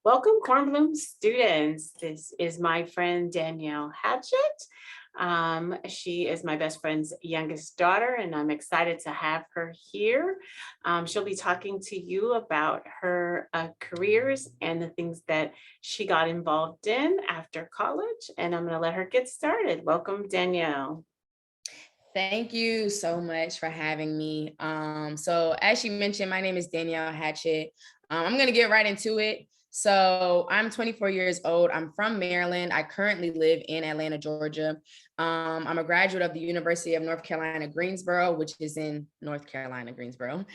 Welcome, Kornblum students. This is my friend Danielle Hatchett. She is my best friend's youngest daughter, and I'm excited to have her here. She'll be talking to you about her careers and the things that she got involved in after college. And I'm going to let her get started. Welcome, Danielle. Thank you so much for having me. So as you mentioned, my name is Danielle Hatchett. I'm going to get right into it. So I'm 24 years old. I'm from Maryland. I currently live in Atlanta, Georgia. I'm a graduate of the University of North Carolina, Greensboro, which is in North Carolina, Greensboro.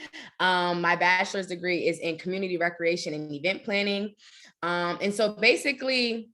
My bachelor's degree is in community recreation and event planning. And so basically,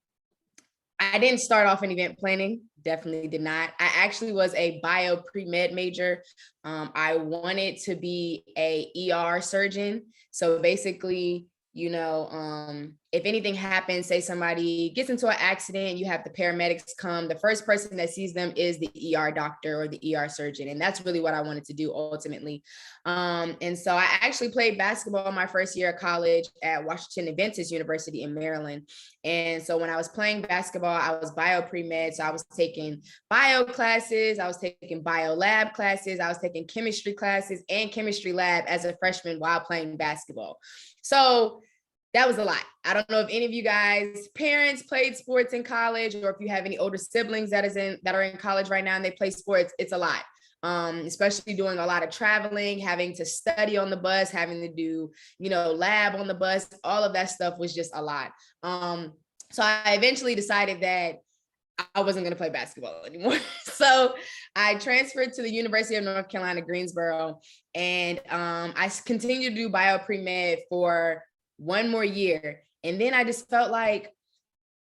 I didn't start off in event planning. Definitely did not. I actually was a bio pre-med major. I wanted to be a ER surgeon. So basically, if anything happens, say somebody gets into an accident, you have the paramedics come, the first person that sees them is the ER doctor or the ER surgeon. And that's really what I wanted to do ultimately. And so I actually played basketball my first year of college at Washington Adventist University in Maryland. And so when I was playing basketball, I was bio pre-med. So I was taking bio classes, I was taking bio lab classes, I was taking chemistry classes and chemistry lab as a freshman while playing basketball. So that was a lot. I don't know if any of you guys parents played sports in college, or if you have any older siblings that are in college right now and they play sports. It's a lot. Especially doing a lot of traveling, having to study on the bus, having to do, lab on the bus, all of that stuff was just a lot. So I eventually decided that I wasn't going to play basketball anymore. So I transferred to the University of North Carolina, Greensboro, and I continued to do bio pre-med for one more year. And then I just felt like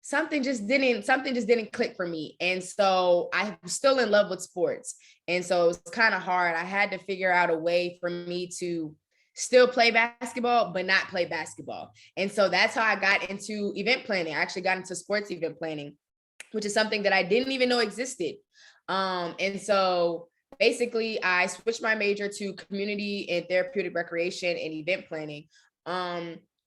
something just didn't click for me. And so I was still in love with sports. And so it was kind of hard. I had to figure out a way for me to still play basketball, but not play basketball. And so that's how I got into event planning. I actually got into sports event planning, which is something that I didn't even know existed. And so basically I switched my major to community and therapeutic recreation and event planning.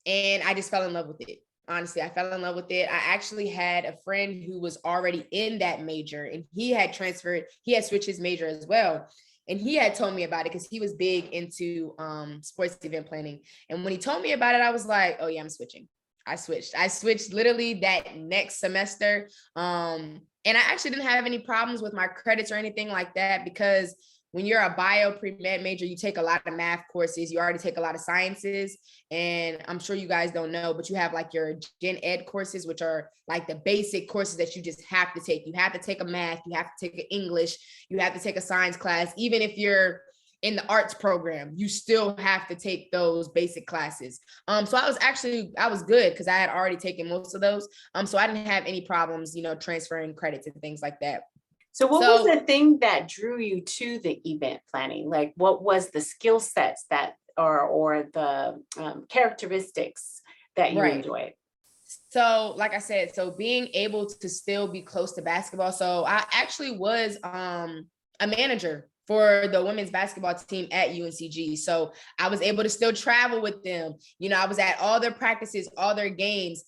And I just fell in love with it. Honestly, I fell in love with it. I actually had a friend who was already in that major, and he had switched his major as well. And he had told me about it because he was big into sports event planning. And when he told me about it, I was like, oh yeah, I'm switching. I switched literally that next semester. And I actually didn't have any problems with my credits or anything like that, because when you're a bio pre-med major, you take a lot of math courses. You already take a lot of sciences. And I'm sure you guys don't know, but you have like your gen ed courses, which are like the basic courses that you just have to take. You have to take a math, you have to take an English, you have to take a science class. Even if you're in the arts program, you still have to take those basic classes. So I was good because I had already taken most of those. So I didn't have any problems, transferring credits and things like that. So what was the thing that drew you to the event planning? Like, what was the skill sets that, or the characteristics that you enjoyed? So, like I said, so being able to still be close to basketball. So I actually was a manager for the women's basketball team at UNCG. So I was able to still travel with them. I was at all their practices, all their games.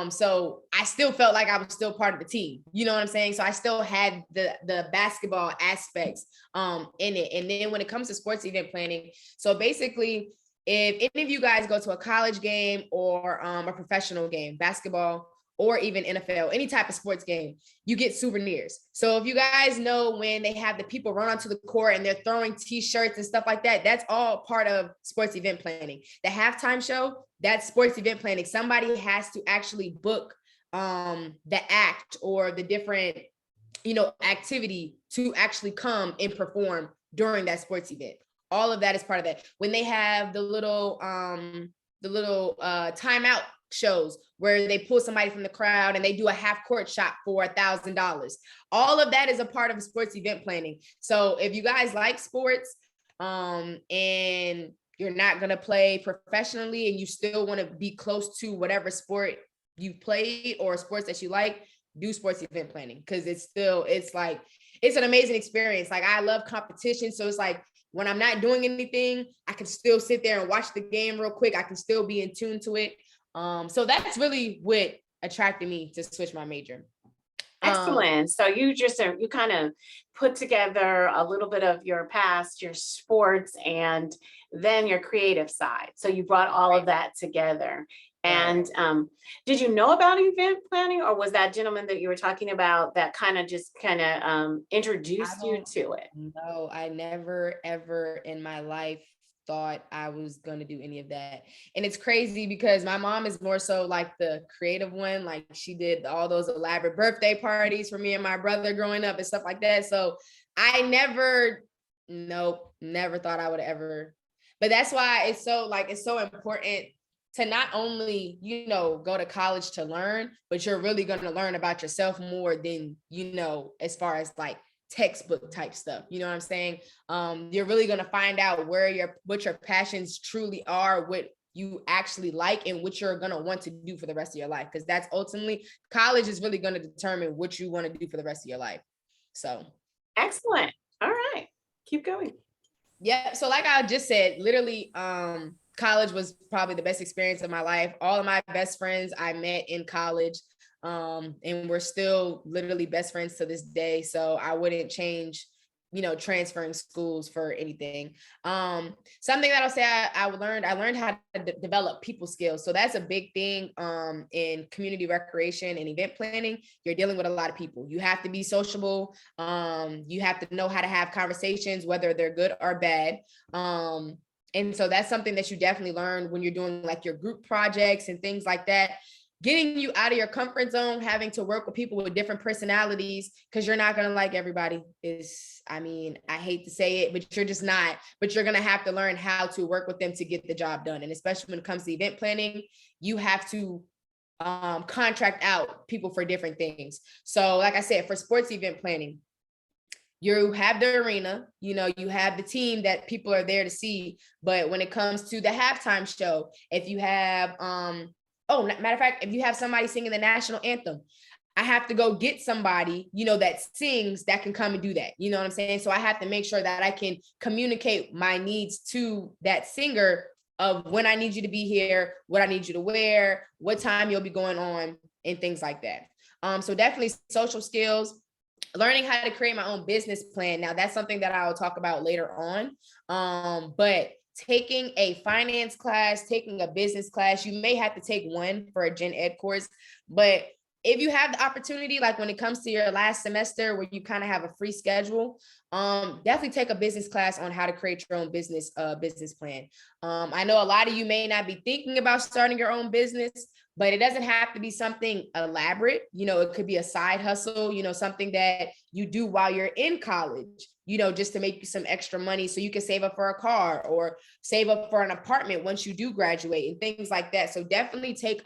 So I still felt like I was still part of the team. You know what I'm saying? So I still had the basketball aspects in it. And then when it comes to sports event planning, so basically, if any of you guys go to a college game or a professional game, basketball or even NFL, any type of sports game, you get souvenirs. So if you guys know when they have the people run onto the court and they're throwing t-shirts and stuff like that, that's all part of sports event planning. The halftime show, that's sports event planning. Somebody has to actually book the act or the different, activity to actually come and perform during that sports event. All of that is part of that. When they have the little timeout shows where they pull somebody from the crowd and they do a half court shot for $1,000. All of that is a part of sports event planning. So if you guys like sports and you're not going to play professionally and you still want to be close to whatever sport you played or sports that you like, do sports event planning, because it's an amazing experience. Like, I love competition. So it's like, when I'm not doing anything, I can still sit there and watch the game real quick. I can still be in tune to it. So that's really what attracted me to switch my major. Excellent. So you just you kind of put together a little bit of your past, your sports, and then your creative side. So you brought all of Right, that together. right. And did you know about event planning, or was that gentleman that you were talking about that kind of just kind of I introduced you don't to it? know. I never ever in my life thought I was gonna do any of that. And it's crazy because my mom is more so like the creative one. Like she did all those elaborate birthday parties for me and my brother growing up and stuff like that. So I never, nope, never thought I would ever. But that's why it's so important to not only, go to college to learn, but you're really going to learn about yourself more than, as far as like textbook type stuff. You know what I'm saying? You're really going to find out what your passions truly are, what you actually like, and what you're going to want to do for the rest of your life. Because that's ultimately, college is really going to determine what you want to do for the rest of your life. So Excellent. All right. Keep going. yeah. So like I just said, literally, college was probably the best experience of my life. All of my best friends I met in college. And we're still literally best friends to this day. So I wouldn't change, transferring schools for anything. Something that I'll say I learned how to develop people skills. So that's a big thing in community recreation and event planning. You're dealing with a lot of people. You have to be sociable. You have to know how to have conversations, whether they're good or bad. And so that's something that you definitely learn when you're doing like your group projects and things like that. Getting you out of your comfort zone, having to work with people with different personalities, because you're not going to like everybody I hate to say it, but you're just not, but you're going to have to learn how to work with them to get the job done. And especially when it comes to event planning, you have to contract out people for different things. So like I said, for sports event planning, you have the arena, you have the team that people are there to see. But when it comes to the halftime show, if you have, matter of fact, if you have somebody singing the national anthem, I have to go get somebody, that sings that can come and do that. You know what I'm saying? So I have to make sure that I can communicate my needs to that singer of when I need you to be here, what I need you to wear, what time you'll be going on, and things like that. So definitely social skills, learning how to create my own business plan. Now that's something that I'll talk about later on. But taking a finance class, taking a business class, you may have to take one for a gen ed course, but if you have the opportunity, like when it comes to your last semester where you kind of have a free schedule, definitely take a business class on how to create your own business plan. I know a lot of you may not be thinking about starting your own business, but it doesn't have to be something elaborate. It could be a side hustle, something that you do while you're in college, just to make you some extra money so you can save up for a car or save up for an apartment once you do graduate and things like that. So definitely take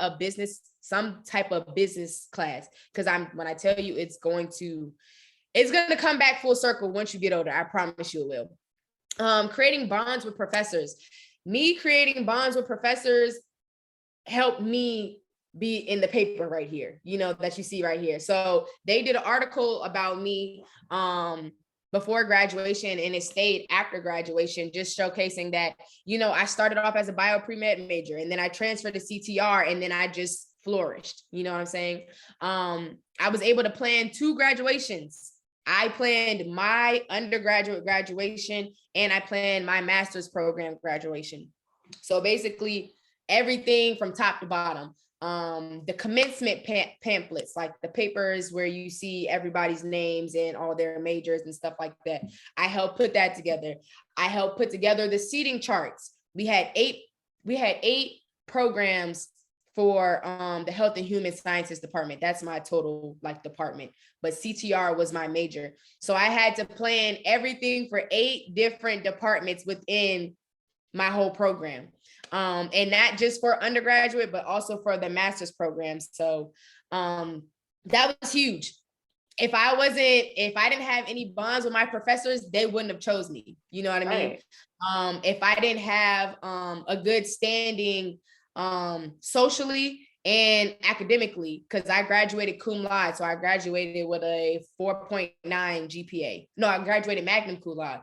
some type of business class, because when I tell you it's going to come back full circle once you get older. I promise you it will. Creating bonds with professors. Me creating bonds with professors helped me be in the paper right here, that you see right here. So they did an article about me before graduation, and it stayed after graduation, just showcasing that, I started off as a bio pre-med major, and then I transferred to CTR, and then I just flourished. You know what I'm saying? I was able to plan 2 graduations. I planned my undergraduate graduation and I planned my master's program graduation. So basically everything from top to bottom. The commencement pamphlets, like the papers where you see everybody's names and all their majors and stuff like that. I helped put that together. I helped put together the seating charts. We had eight programs for the Health and Human Sciences department. That's my total department, but CTR was my major. So I had to plan everything for 8 different departments within my whole program. And not just for undergraduate, but also for the master's program. So that was huge. If I didn't have any bonds with my professors, they wouldn't have chose me. You know what I mean? If I didn't have a good standing socially and academically, because I graduated cum laude. So I graduated with a 4.9 GPA. No, I graduated magna cum laude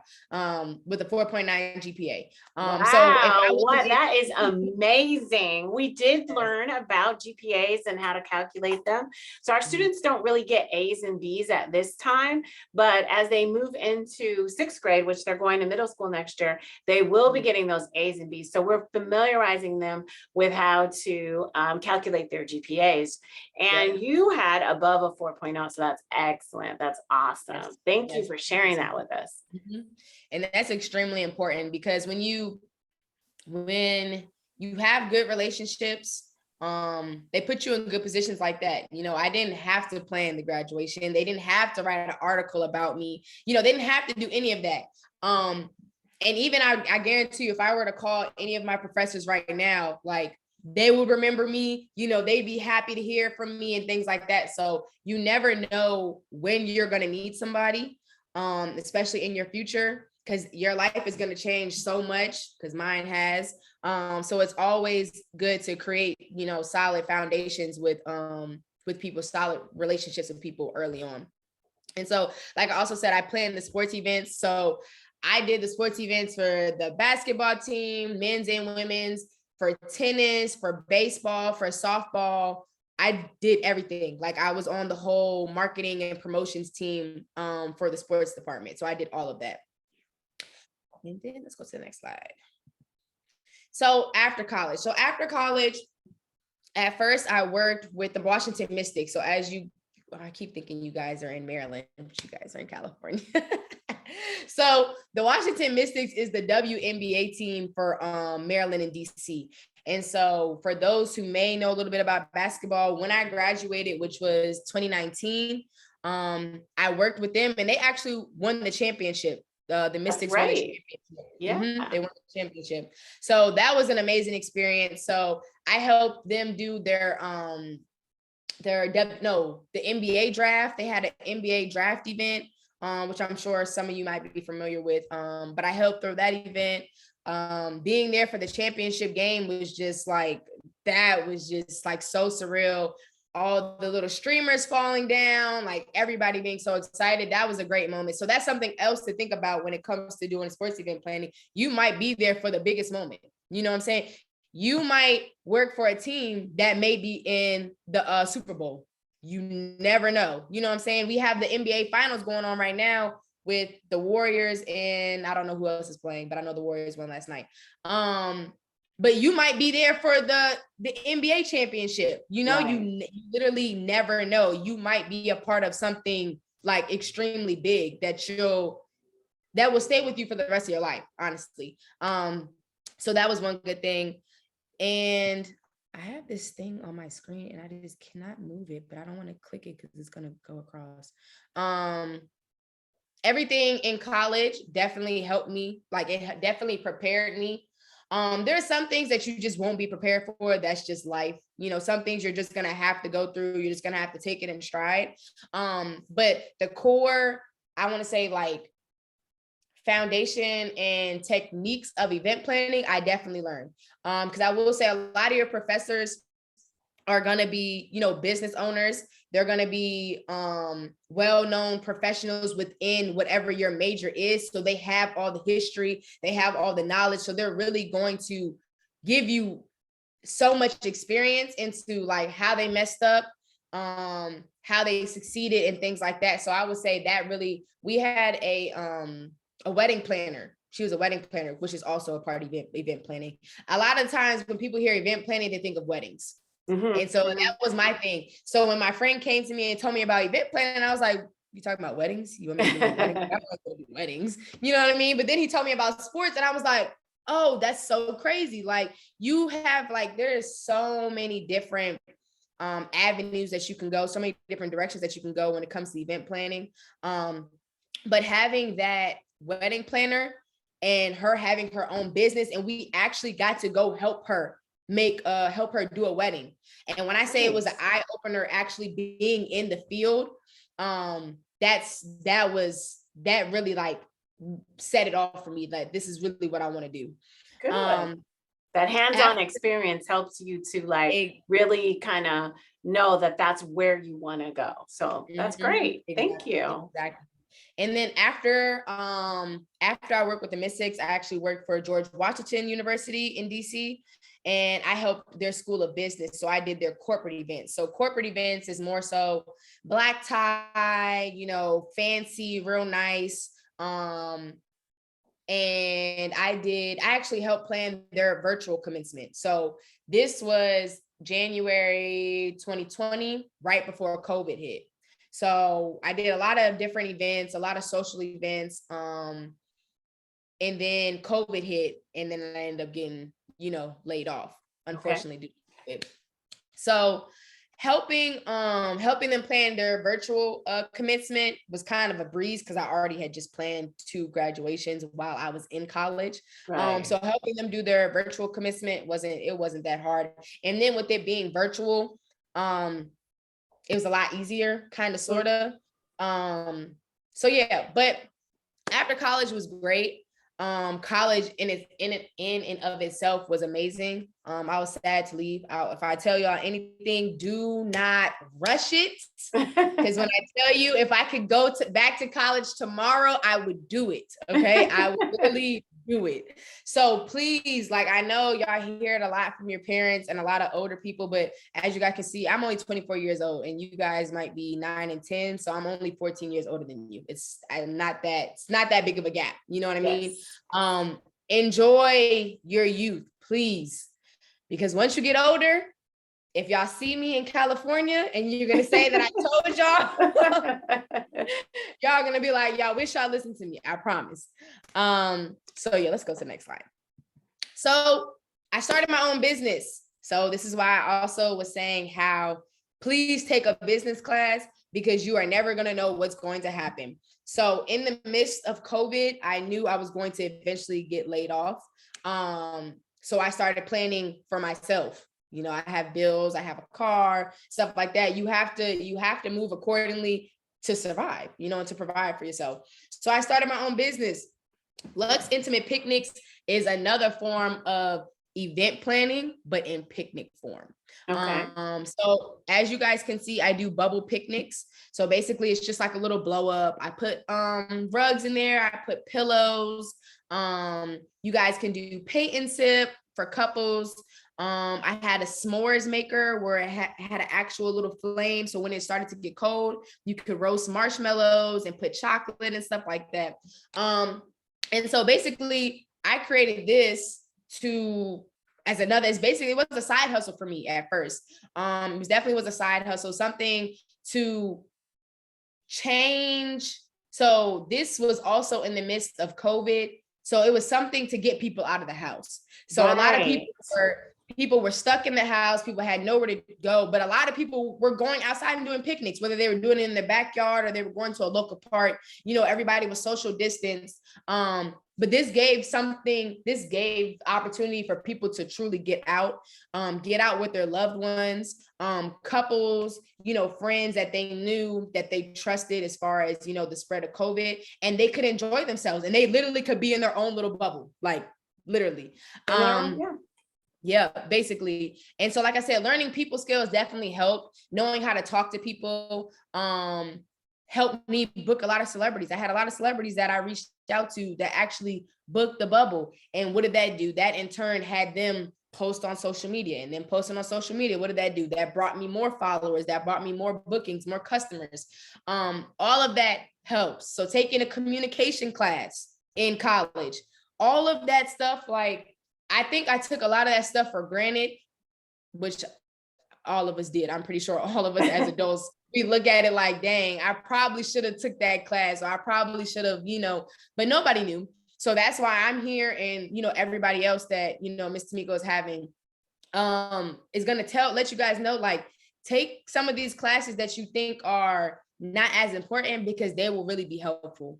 with a 4.9 GPA. So if I Wow, what wasn't that is amazing. We did learn about GPAs and how to calculate them. So our students don't really get A's and B's at this time, but as they move into sixth grade, which they're going to middle school next year, they will be getting those A's and B's. So we're familiarizing them with how to calculate their GPAs. And you had above a 4.0, so that's excellent. That's awesome. Yes. Thank you Yes. for sharing that with us. And that's extremely important, because when you have good relationships, they put you in good positions like that. You know, I didn't have to plan the graduation. They didn't have to write an article about me. You know, they didn't have to do any of that. And even I guarantee you, if I were to call any of my professors right now, like, they will remember me, you know, they'd be happy to hear from me and things like that. So you never know when you're going to need somebody, especially in your future, because your life is going to change so much, because mine has. So it's always good to create, you know, solid foundations with people, solid relationships with people early on. And so, like I also said, I planned the sports events. So I did the sports events for the basketball team, men's and women's, for tennis, for baseball, for softball. I did everything. Like, I was on the whole marketing and promotions team for the sports department. So I did all of that. And then let's go to the next slide. So after college, at first I worked with the Washington Mystics. So I keep thinking you guys are in Maryland, but you guys are in California. So the Washington Mystics is the WNBA team for Maryland and DC. And so for those who may know a little bit about basketball, when I graduated, which was 2019, I worked with them, and they actually won the championship. The Mystics won the championship. Yeah. They won the championship. So that was an amazing experience. So I helped them do the NBA draft. They had an NBA draft event, which I'm sure some of you might be familiar with. But I helped through that event. Being there for the championship game was just like so surreal. All the little streamers falling down, like everybody being so excited. That was a great moment. So that's something else to think about when it comes to doing sports event planning. You might be there for the biggest moment. You know what I'm saying? You might work for a team that may be in the Super Bowl. You never know. You know what I'm saying? We have the NBA finals going on right now with the Warriors, and I don't know who else is playing, but I know the Warriors won last night. But you might be there for the NBA championship. You know, you literally never know. You might be a part of something like extremely big that will stay with you for the rest of your life, honestly. So that was one good thing. And I have this thing on my screen and I just cannot move it, but I don't want to click it because it's going to go across. Everything in college definitely helped me. Like, it definitely prepared me. There are some things that you just won't be prepared for. That's just life. You know, some things you're just going to have to go through. You're just going to have to take it in stride. But the core, I want to say, like, foundation and techniques of event planning, I definitely learned. Because I will say a lot of your professors are going to be, you know, business owners. They're going to be well-known professionals within whatever your major is. So they have all the history, they have all the knowledge. So they're really going to give you so much experience into like how they messed up, how they succeeded and things like that. So I would say that really, we had a wedding planner. She was a wedding planner, which is also a part of event planning. A lot of times when people hear event planning, they think of weddings. And so that was my thing. So when my friend came to me and told me about event planning, I was like, you talking about weddings? You want me to do weddings? I don't want to do weddings. You know what I mean? But then he told me about sports and I was like, oh, that's so crazy. Like, you have, like, there's so many different avenues that you can go, so many different directions that you can go when it comes to event planning. But having that wedding planner and her having her own business, and we actually got to go help her do a wedding. And when I say it was an eye opener, actually being in the field, that really like set it off for me. Like, this is really what I want to do. That hands-on After, experience helps you to like really kind of know that that's where you want to go. So that's great. Thank you. exactly. And then after I worked with the Mystics, I actually worked for George Washington University in DC, and I helped their school of business. So I did their corporate events. So corporate events is more so black tie, fancy, real nice. And I actually helped plan their virtual commencement. So this was January 2020, right before COVID hit. So I did a lot of different events, a lot of social events. And then COVID hit, and then I ended up getting, laid off, unfortunately, due to COVID. So helping them plan their virtual commencement was kind of a breeze because I already had just planned 2 graduations while I was in college. Right. So helping them do their virtual commencement wasn't that hard. And then with it being virtual, it was a lot easier, kind of, sort of. So yeah, but after college was great. College in and of itself was amazing. I was sad to leave. If I tell y'all anything, do not rush it. Because when I tell you, if I could go back to college tomorrow, I would do it. Okay, I would really do it. So please, like, I know y'all hear it a lot from your parents and a lot of older people, but as you guys can see, I'm only 24 years old, and you guys might be 9 and 10, so I'm only 14 years older than you. It's not that big of a gap. You know what I mean? Enjoy your youth, please, because once you get older, if y'all see me in California and you're going to say that I told y'all, y'all going to be like, y'all wish y'all listened to me. I promise. So yeah, let's go to the next slide. So I started my own business. So this is why I also was saying how please take a business class, because you are never going to know what's going to happen. So in the midst of COVID, I knew I was going to eventually get laid off. So I started planning for myself. I have bills, I have a car, stuff like that. You have to move accordingly to survive, and to provide for yourself. So I started my own business. Lux Intimate Picnics is another form of event planning, but in picnic form. Okay. So as you guys can see, I do bubble picnics. So basically it's just like a little blow up. I put rugs in there, I put pillows. You guys can do paint and sip for couples. I had a s'mores maker where it had an actual little flame. So when it started to get cold, you could roast marshmallows and put chocolate and stuff like that. And so basically I created this it was a side hustle for me at first. It definitely was a side hustle, something to change. So this was also in the midst of COVID. So it was something to get people out of the house. So a lot of people were stuck in the house. People had nowhere to go, but a lot of people were going outside and doing picnics, whether they were doing it in their backyard or they were going to a local park. Everybody was social distance. But this gave opportunity for people to truly get out with their loved ones, couples, friends that they knew, that they trusted as far as, the spread of COVID, and they could enjoy themselves, and they literally could be in their own little bubble, like literally. Yeah, basically. And so, like I said, learning people skills definitely helped. Knowing how to talk to people helped me book a lot of celebrities. I had a lot of celebrities that I reached out to that actually booked the bubble. And what did that do? That in turn had them post on social media, and then posting on social media. What did that do? That brought me more followers, that brought me more bookings, more customers. All of that helps. So taking a communication class in college, all of that stuff, like, I think I took a lot of that stuff for granted, which all of us did. I'm pretty sure all of us as adults, we look at it like, dang, I probably should have took that class, or I probably should have, but nobody knew. So that's why I'm here. And, everybody else that, Miss Tamiko is having is going to let you guys know, like, take some of these classes that you think are not as important, because they will really be helpful.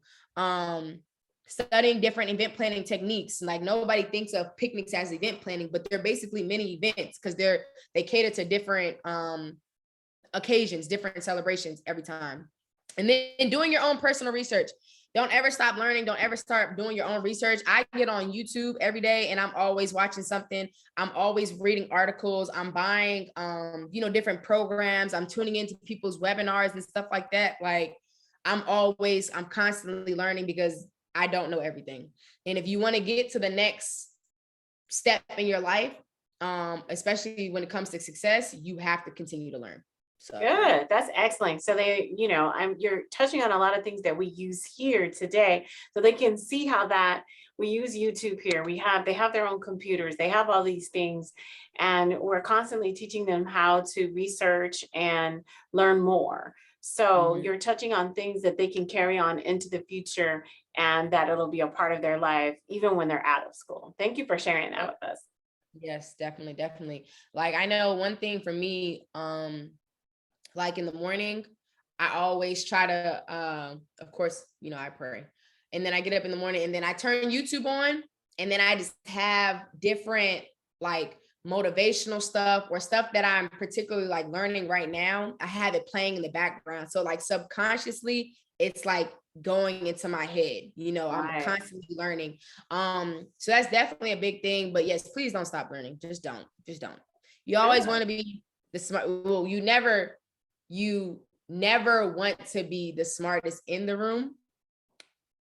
Studying different event planning techniques. Like, nobody thinks of picnics as event planning, but they're basically mini events, because they cater to different occasions, different celebrations every time. And then doing your own personal research. don't ever stop learning. Don't ever start doing your own research. I get on YouTube every day and I'm always watching something. I'm always reading articles. I'm buying, different programs. I'm tuning into people's webinars and stuff like that. Like I'm constantly learning because I don't know everything. And if you want to get to the next step in your life, especially when it comes to success, you have to continue to learn. So Good. That's excellent. So you're touching on a lot of things that we use here today, so they can see how that we use YouTube here. They have their own computers, they have all these things, and we're constantly teaching them how to research and learn more. So you're touching on things that they can carry on into the future and that it'll be a part of their life, even when they're out of school. Thank you for sharing that with us. Yes, definitely, definitely. Like I know one thing for me, like in the morning, I always try to, of course, I pray. And then I get up in the morning and then I turn YouTube on and then I just have different like motivational stuff or stuff that I'm particularly like learning right now. I have it playing in the background. So like subconsciously, it's like going into my head, I'm Right. constantly learning. So that's definitely a big thing. But yes, please don't stop learning. Just don't. You always want to be the smart. Well, you never want to be the smartest in the room,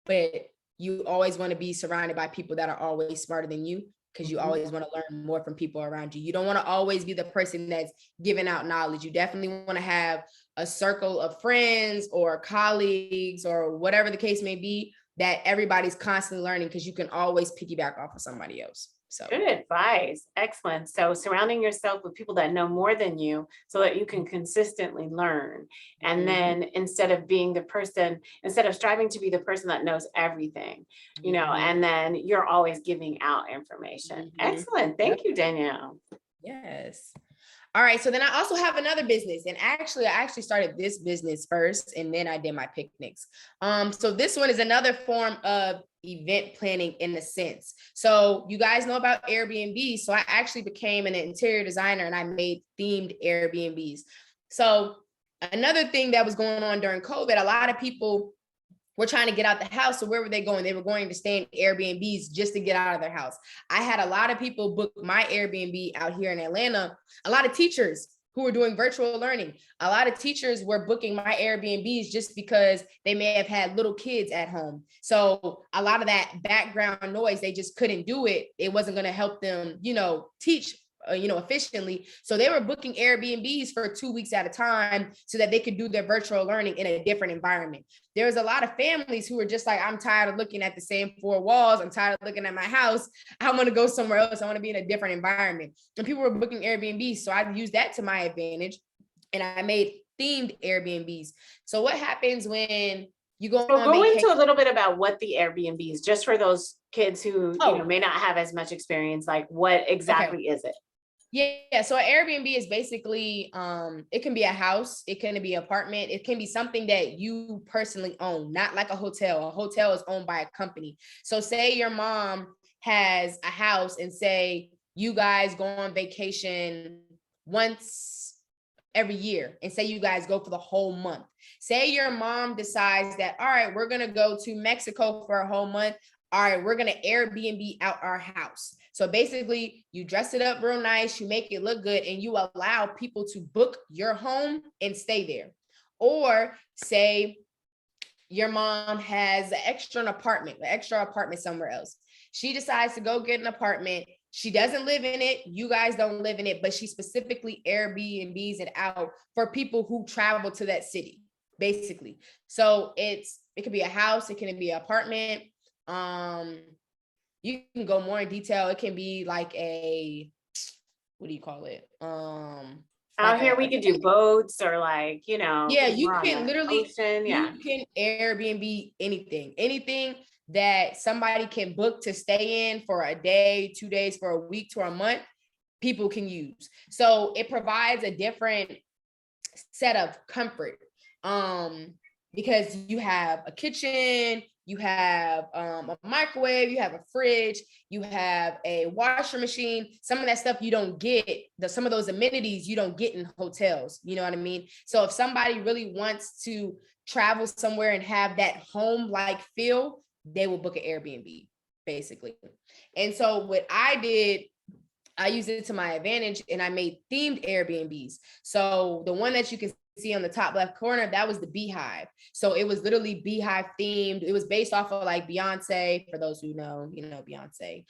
but you always want to be surrounded by people that are always smarter than you, because you always want to learn more from people around you. You don't want to always be the person that's giving out knowledge. You definitely want to have a circle of friends or colleagues or whatever the case may be, that everybody's constantly learning, because you can always piggyback off of somebody else. So Good advice. Excellent. So surrounding yourself with people that know more than you so that you can consistently learn. And then instead of striving to be the person that knows everything, and then you're always giving out information. Excellent. Thank you, Danielle. Yes. All right. So then I also have another business, and I actually started this business first and then I did my picnics. So this one is another form of event planning in a sense. So you guys know about Airbnb. So I actually became an interior designer and I made themed Airbnbs. So another thing that was going on during COVID, a lot of people were trying to get out the house. So where were they going? They were going to stay in Airbnbs just to get out of their house. I had a lot of people book my Airbnb out here in Atlanta. A lot of teachers who were doing virtual learning. A lot of teachers were booking my Airbnbs just because they may have had little kids at home. So a lot of that background noise, they just couldn't do it. It wasn't going to help them, teach efficiently. So they were booking Airbnbs for 2 weeks at a time so that they could do their virtual learning in a different environment. There was a lot of families who were just like, I'm tired of looking at the same four walls. I'm tired of looking at my house. I want to go somewhere else. I want to be in a different environment. And people were booking Airbnbs. So I used that to my advantage and I made themed Airbnbs. So what happens when you go on Go vacation? into a little bit about what the Airbnb is, just for those kids who may not have as much experience. Like, what exactly is it? Yeah. So an Airbnb is basically, it can be a house, it can be an apartment, it can be something that you personally own, not like a hotel. A hotel is owned by a company. So say your mom has a house and say you guys go on vacation once every year and say you guys go for the whole month. Say your mom decides that, all right, we're going to go to Mexico for a whole month. All right, we're going to Airbnb out our house. So basically you dress it up real nice, you make it look good, and you allow people to book your home and stay there. Or say your mom has an extra apartment somewhere else. She decides to go get an apartment. She doesn't live in it. You guys don't live in it, but she specifically Airbnbs it out for people who travel to that city, basically. So it could be a house, it can be an apartment. You can go more in detail. It can be like what do you call it? Out here we could do boats or yeah, you can literally ocean. Yeah. You can Airbnb anything that somebody can book to stay in for a day, 2 days, for a week to a month, people can use. So it provides a different set of comfort. Because you have a kitchen, you have a microwave, you have a fridge, you have a washer machine. Some of that stuff you don't get, some of those amenities you don't get in hotels. You know what I mean? So if somebody really wants to travel somewhere and have that home-like feel, they will book an Airbnb, basically. And so what I did, I used it to my advantage and I made themed Airbnbs. So the one that you can see on the top left corner, that was the Beehive. So it was literally Beehive themed. It was based off of like Beyonce, for those who know, you know, Beyonce.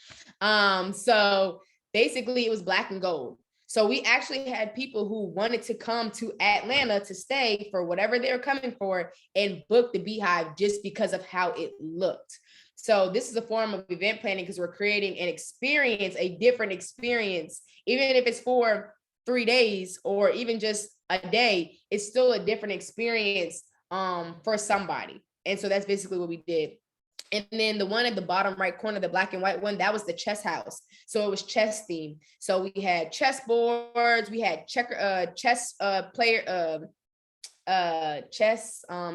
So basically it was black and gold. So we actually had people who wanted to come to Atlanta to stay for whatever they were coming for and book the Beehive just because of how it looked. So this is a form of event planning because we're creating an experience, a different experience, even if it's for 3 days or even just a day, it's still a different experience for somebody. And so that's basically what we did. And then the one at the bottom right corner, the black and white one, that was the chess house. So it was chess themed. So we had chess boards, we had chess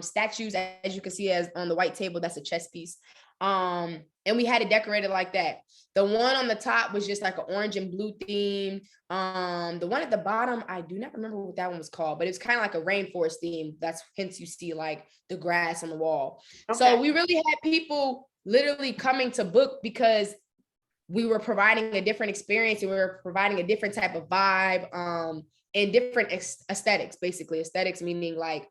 statues, as you can see as on the white table, that's a chess piece. And we had it decorated like that. The one on the top was just like an orange and blue theme. The one at the bottom, I do not remember what that one was called, but it's kind of like a rainforest theme. That's hence you see like the grass on the wall. Okay. So we really had people literally coming to book because we were providing a different experience and we were providing a different type of vibe, and different aesthetics, basically. Aesthetics meaning like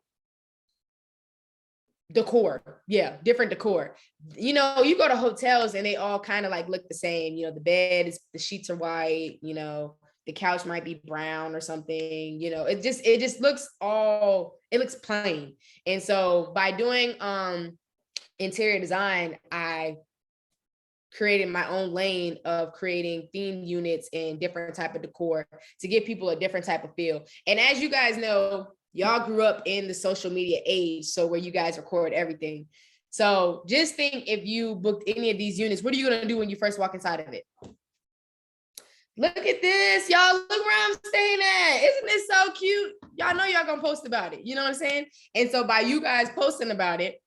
decor. Yeah, different decor. You know, you go to hotels and they all kind of like look the same. You know, the sheets are white, you know, the couch might be brown or something, you know, it just looks plain. And so by doing interior design, I created my own lane of creating themed units and different type of decor to give people a different type of feel. And as you guys know, y'all grew up in the social media age, so where you guys record everything. So just think, if you booked any of these units, what are you gonna do when you first walk inside of it? Look at this, y'all, look where I'm staying at. Isn't this so cute? Y'all know y'all gonna post about it, you know what I'm saying? And so by you guys posting about it,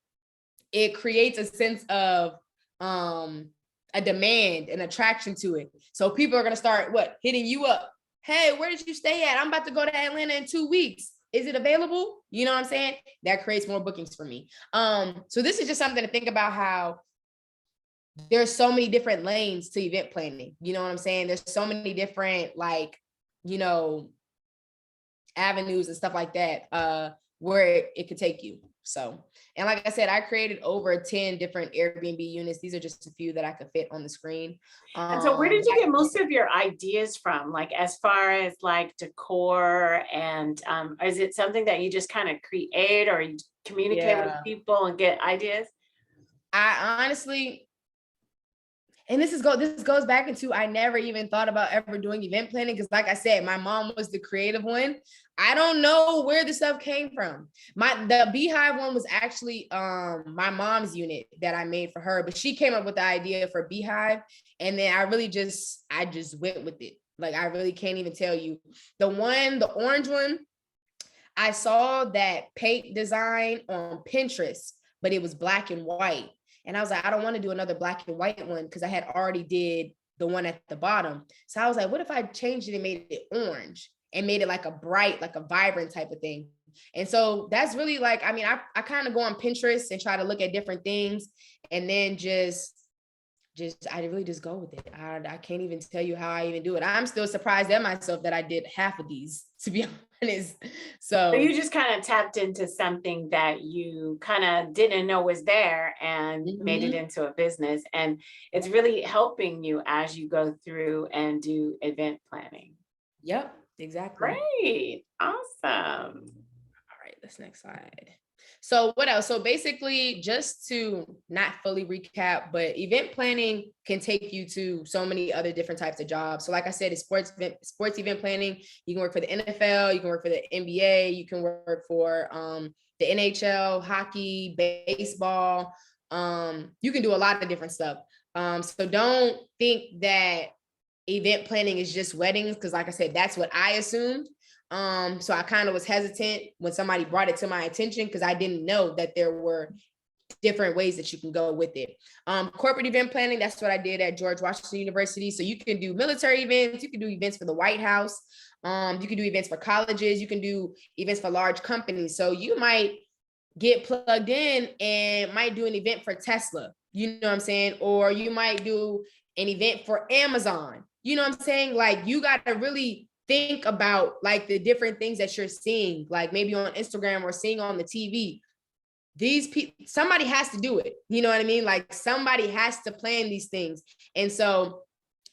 it creates a sense of a demand, an attraction to it. So people are gonna start hitting you up. Hey, where did you stay at? I'm about to go to Atlanta in 2 weeks. Is it available? You know what I'm saying? That creates more bookings for me. So this is just something to think about, how there's so many different lanes to event planning. You know what I'm saying? There's so many different, like, you know, avenues and stuff like that, where it could take you. So, and like I said, I created over 10 different Airbnb units. These are just a few that I could fit on the screen. And so where did you get most of your ideas from? Like, as far as like decor, and is it something that you just kind of create, or you communicate with people and get ideas? I honestly, and this goes back into, I never even thought about ever doing event planning, because like I said, my mom was the creative one. I don't know where the stuff came from. The Beehive one was actually my mom's unit that I made for her, but she came up with the idea for Beehive, and then I just went with it. Like, I really can't even tell you. The orange one, I saw that paint design on Pinterest, but it was black and white. And I was like, I don't want to do another black and white one, because I had already did the one at the bottom. So I was like, what if I changed it and made it orange and made it like a bright, like a vibrant type of thing? And so that's really like, I mean, I kind of go on Pinterest and try to look at different things, and then I really just go with it. I can't even tell you how I even do it. I'm still surprised at myself that I did half of these, to be honest. So you just kind of tapped into something that you kind of didn't know was there, and made it into a business. And it's really helping you as you go through and do event planning. Yep, exactly. Great. Awesome. All right, this next slide. So what else? So basically, just to not fully recap, but event planning can take you to so many other different types of jobs. So like I said, it's sports event planning. You can work for the NFL, you can work for the NBA, you can work for the NHL, hockey, baseball. You can do a lot of different stuff. So don't think that event planning is just weddings, because like I said, that's what I assumed. So I kind of was hesitant when somebody brought it to my attention, because I didn't know that there were different ways that you can go with it. Corporate event planning, that's what I did at George Washington University. So you can do military events, you can do events for the White House, you can do events for colleges, you can do events for large companies. So you might get plugged in and might do an event for Tesla, you know what I'm saying? Or you might do an event for Amazon, you know what I'm saying? Like you got to really think about like the different things that you're seeing, like maybe on Instagram or seeing on the TV. These people, somebody has to do it. You know what I mean? Like somebody has to plan these things. And so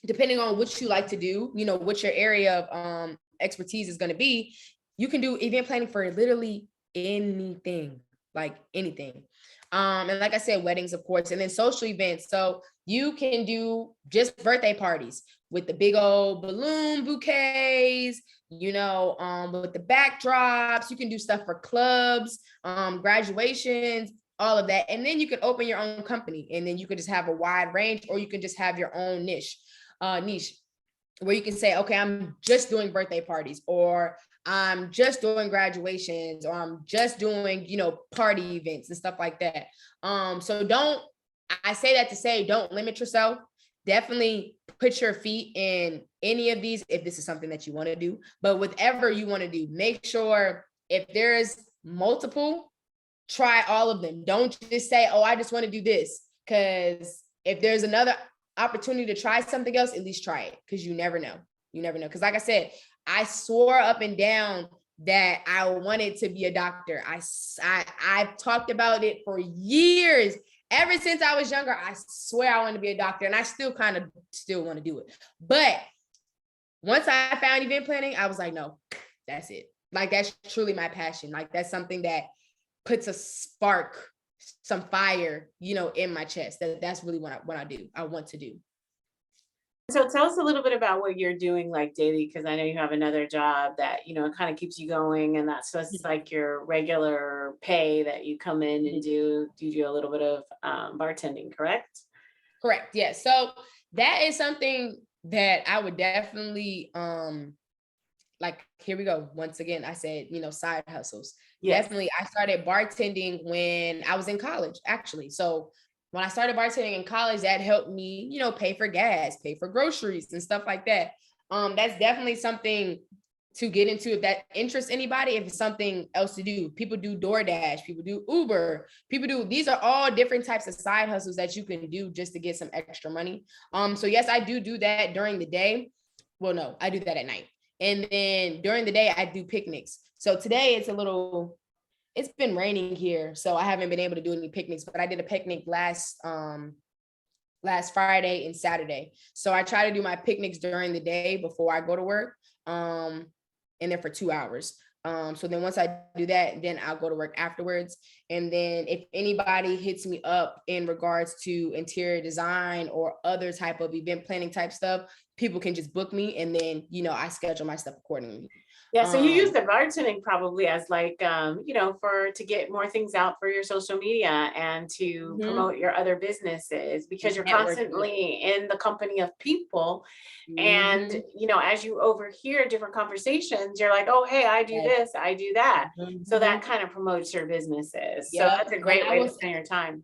depending on what you like to do, you know, what your area of expertise is going to be, you can do event planning for literally anything, like anything. And like I said, weddings, of course, and then social events. So you can do just birthday parties with the big old balloon bouquets, you know, with the backdrops. You can do stuff for clubs, graduations, all of that. And then you can open your own company, and then you could just have a wide range, or you can just have your own niche where you can say, okay, I'm just doing birthday parties, or I'm just doing graduations, or I'm just doing, you know, party events and stuff like that. So I say that to say, don't limit yourself. Definitely put your feet in any of these if this is something that you want to do. But whatever you want to do, make sure if there's multiple, try all of them. Don't just say, oh, I just want to do this. Because if there's another opportunity to try something else, at least try it, because you never know. You never know. Because like I said, I swore up and down that I wanted to be a doctor. I've talked about it for years. Ever since I was younger, I swear I want to be a doctor, and I still kind of want to do it. But once I found event planning, I was like, no, that's it. Like, that's truly my passion. Like, that's something that puts a spark, some fire, you know, in my chest. That's really what I do. I want to do. So tell us a little bit about what you're doing like daily, because I know you have another job that, you know, it kind of keeps you going, and that's just like your regular pay that you come in and do. You do a little bit of bartending, correct? Correct. Yes. So that is something that I would definitely like, here we go. Once again, I said, you know, side hustles. Yes. Definitely. I started bartending when I was in college, actually. So when I started bartending in college, that helped me, you know, pay for gas, pay for groceries and stuff like that. That's definitely something to get into if that interests anybody, if it's something else to do. People do DoorDash, people do Uber, these are all different types of side hustles that you can do just to get some extra money. So yes, I do that during the day. Well, no, I do that at night. And then during the day, I do picnics. So today it's been raining here, so I haven't been able to do any picnics, but I did a picnic last Friday and Saturday. So I try to do my picnics during the day before I go to work, and then for 2 hours. So then once I do that, then I'll go to work afterwards. And then if anybody hits me up in regards to interior design or other type of event planning type stuff, people can just book me, and then, you know, I schedule my stuff accordingly. Yeah, so you use the bartending probably as like, you know, to get more things out for your social media and to promote your other businesses, because you're constantly in the company of people. And, you know, as you overhear different conversations, you're like, oh, hey, I do this, I do that. So that kind of promotes your businesses. So that's a great way to spend your time.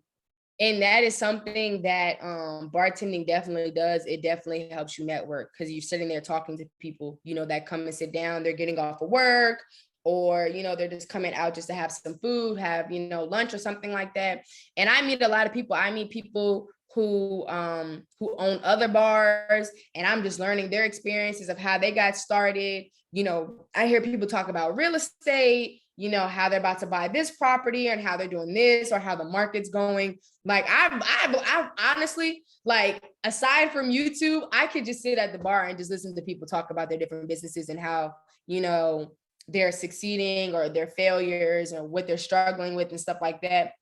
And that is something that bartending definitely does. It definitely helps you network, because you're sitting there talking to people, you know, that come and sit down. They're getting off of work, or, you know, they're just coming out just to have some food, have, you know, lunch or something like that. And I meet a lot of people. I meet people who own other bars, and I'm just learning their experiences of how they got started. You know, I hear people talk about real estate, you know, how they're about to buy this property and how they're doing this, or how the market's going. Like I honestly, like, aside from YouTube, I could just sit at the bar and just listen to people talk about their different businesses and how, you know, they're succeeding or their failures or what they're struggling with and stuff like that.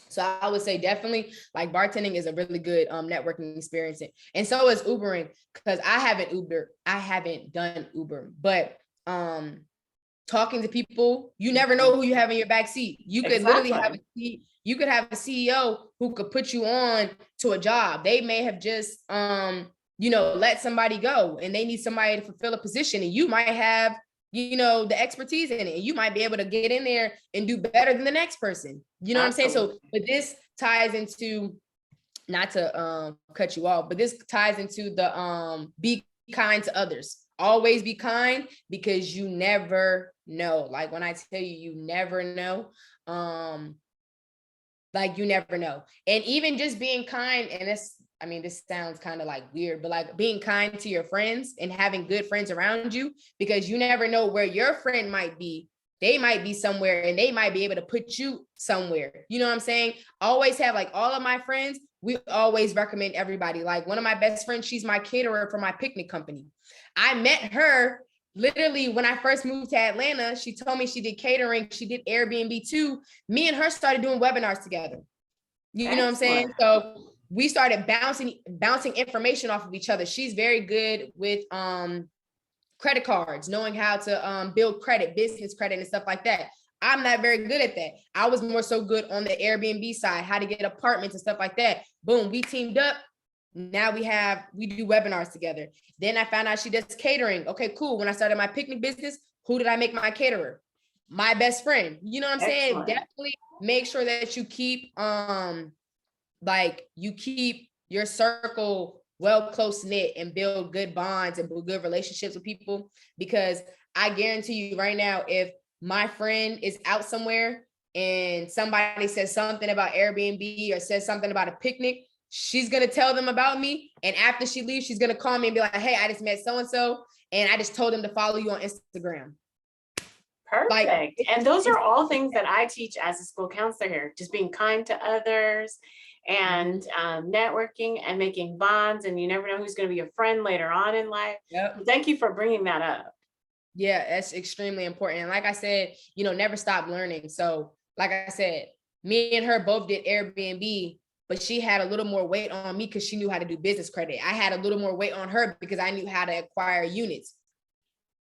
So I would say definitely, like, bartending is a really good networking experience. And so is Ubering, because I haven't done Uber, but talking to people, you never know who you have in your back seat. You could literally have a CEO who could put you on to a job. They may have just you know, let somebody go, and they need somebody to fulfill a position, and you might have the expertise in it. And you might be able to get in there and do better than the next person. You know what I'm saying? So, Absolutely. but this ties into, not to cut you off, but this ties into the be kind to others. Always be kind, because you never know. Like when I tell you, you never know. Like you never know. And even just being kind, and this sounds kind of like weird, but like being kind to your friends and having good friends around you, because you never know where your friend might be. They might be somewhere and they might be able to put you somewhere. You know what I'm saying? Always have, like, all of my friends, we always recommend everybody. Like one of my best friends, she's my caterer for my picnic company. I met her literally when I first moved to Atlanta. She told me she did catering, she did Airbnb too. Me and her started doing webinars together. You know what I'm saying? Excellent. So we started bouncing information off of each other. She's very good with credit cards, knowing how to build credit, business credit, and stuff like that. I'm not very good at that. I was more so good on the Airbnb side, how to get apartments and stuff like that. Boom, we teamed up. Now we do webinars together. Then I found out she does catering. Okay, cool. When I started my picnic business, who did I make my caterer? My best friend. You know what I'm saying? Excellent. Definitely make sure that you keep your circle well close knit and build good bonds and build good relationships with people, because I guarantee you right now, if my friend is out somewhere and somebody says something about Airbnb or says something about a picnic, she's going to tell them about me. And after she leaves, she's going to call me and be like, hey, I just met so-and-so and I just told them to follow you on Instagram. Like, Perfect. And those are all things that I teach as a school counselor here, just being kind to others and networking and making bonds. And you never know who's going to be a friend later on in life. Yep. Thank you for bringing that up. Yeah, that's extremely important. And like I said, never stop learning. So like I said, me and her both did Airbnb, but she had a little more weight on me because she knew how to do business credit. I had a little more weight on her because I knew how to acquire units.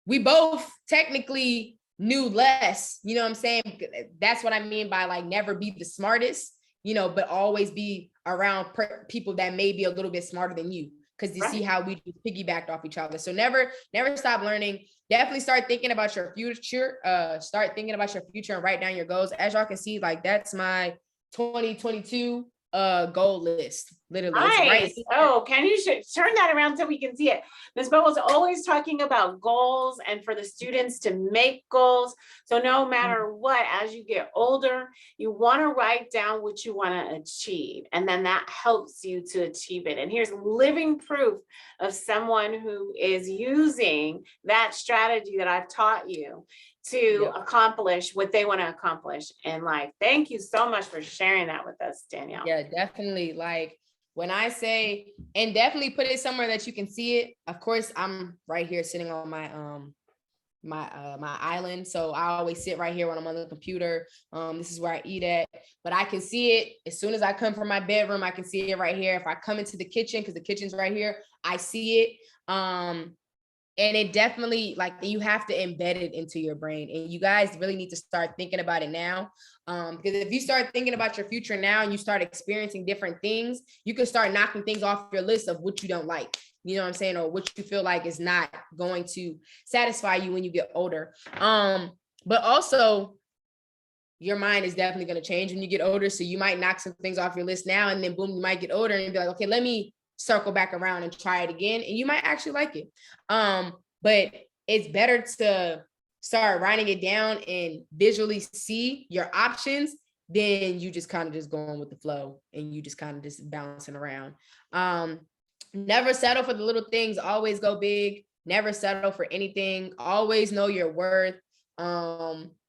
We both technically knew less, you know what I'm saying? That's what I mean by like never be the smartest, but always be around people that may be a little bit smarter than you, because you see how we just piggybacked off each other. So never stop learning. Definitely start thinking about your future. Start thinking about your future and write down your goals. As y'all can see, like that's my 2022 goal list. Literally, it's right. Nice. Oh, can you turn that around so we can see it? Ms. Bow was always talking about goals and for the students to make goals. So no matter what, as you get older, you want to write down what you want to achieve. And then that helps you to achieve it. And here's living proof of someone who is using that strategy that I've taught you to accomplish what they want to accomplish in life. Thank you so much for sharing that with us, Danielle. Yeah, definitely. Like when I say, and definitely put it somewhere that you can see it. Of course, I'm right here sitting on my my island. So I always sit right here when I'm on the computer. This is where I eat at, but I can see it as soon as I come from my bedroom. I can see it right here. If I come into the kitchen, because the kitchen's right here, I see it. And it definitely, like, you have to embed it into your brain, and you guys really need to start thinking about it now. Because if you start thinking about your future now and you start experiencing different things, you can start knocking things off your list of what you don't like, you know what I'm saying? Or what you feel like is not going to satisfy you when you get older. But also your mind is definitely going to change when you get older. So you might knock some things off your list now, and then boom, you might get older and be like, okay, let me circle back around and try it again. And you might actually like it. But it's better to start writing it down and visually see your options than you just kind of just going with the flow and you just kind of just bouncing around. Never settle for the little things, always go big. Never settle for anything. Always know your worth.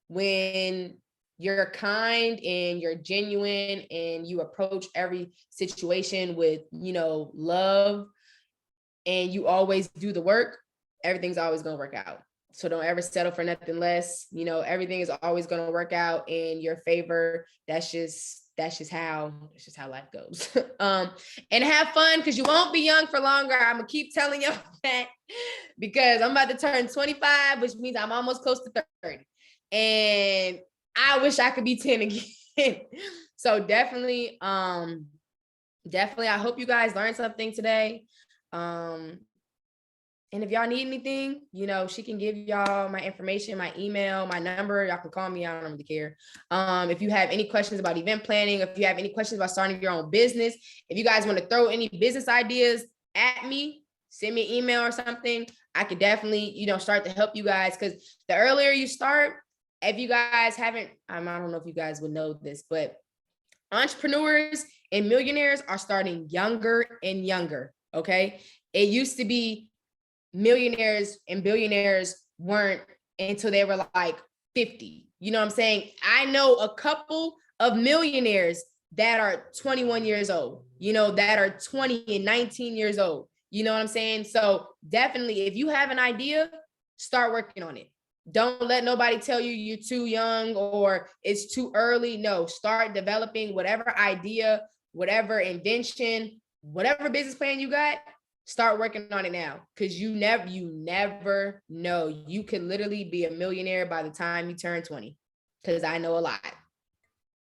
When you're kind and you're genuine and you approach every situation with, love, and you always do the work, everything's always going to work out. So don't ever settle for nothing less. Everything is always going to work out in your favor. That's just how life goes. And have fun, because you won't be young for longer. I'm gonna keep telling you that, because I'm about to turn 25, which means I'm almost close to 30. And I wish I could be 10 again. So definitely, I hope you guys learned something today. And if y'all need anything, you know, she can give y'all my information, my email, my number. Y'all can call me. I don't really care. If you have any questions about event planning, if you have any questions about starting your own business, if you guys want to throw any business ideas at me, send me an email or something. I could definitely, you know, start to help you guys, because the earlier you start, if you guys haven't, I don't know if you guys would know this, but entrepreneurs and millionaires are starting younger and younger. Okay. It used to be millionaires and billionaires weren't until they were like 50. You know what I'm saying? I know a couple of millionaires that are 21 years old, you know, that are 20 and 19 years old. You know what I'm saying? So definitely, if you have an idea, start working on it. Don't let nobody tell you you're too young or it's too early. No, start developing whatever idea, whatever invention, whatever business plan you got. Start working on it now, because you never know. You could literally be a millionaire by the time you turn 20, because I know a lot.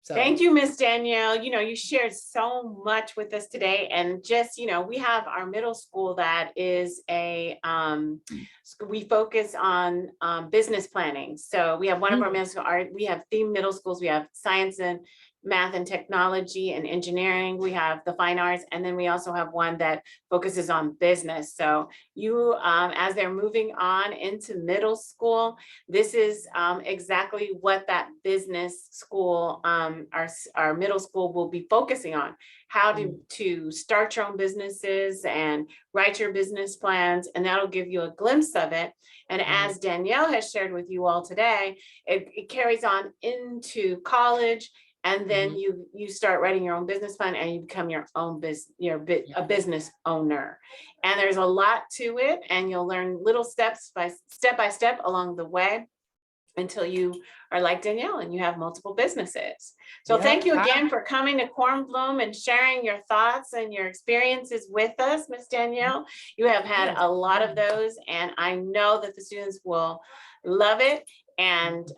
So thank you, Miss Danielle. You know, you shared so much with us today, and just, you know, we have our middle school that is we focus on business planning. So we have one of our middle school, we have themed middle schools. We have science and math and technology and engineering. We have the fine arts, and then we also have one that focuses on business. So you, as they're moving on into middle school, this is exactly what that business school, our middle school will be focusing on. How to start your own businesses and write your business plans, and that'll give you a glimpse of it. And as Danielle has shared with you all today, it carries on into college. And then you start writing your own business plan, and you become your own a business owner. And there's a lot to it, and you'll learn little steps by step along the way until you are like Danielle and you have multiple businesses. So thank you again for coming to Kornblum and sharing your thoughts and your experiences with us, Miss Danielle. You have had a lot of those, and I know that the students will love it. And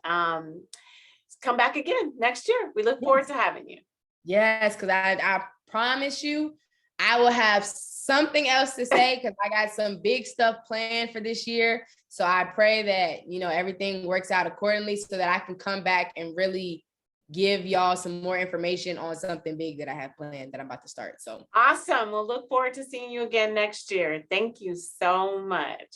come back again next year. We look forward to having you. Yes, because I promise you, I will have something else to say, because I got some big stuff planned for this year. So I pray that, you know, everything works out accordingly so that I can come back and really give y'all some more information on something big that I have planned that I'm about to start. So awesome. We'll look forward to seeing you again next year. Thank you so much.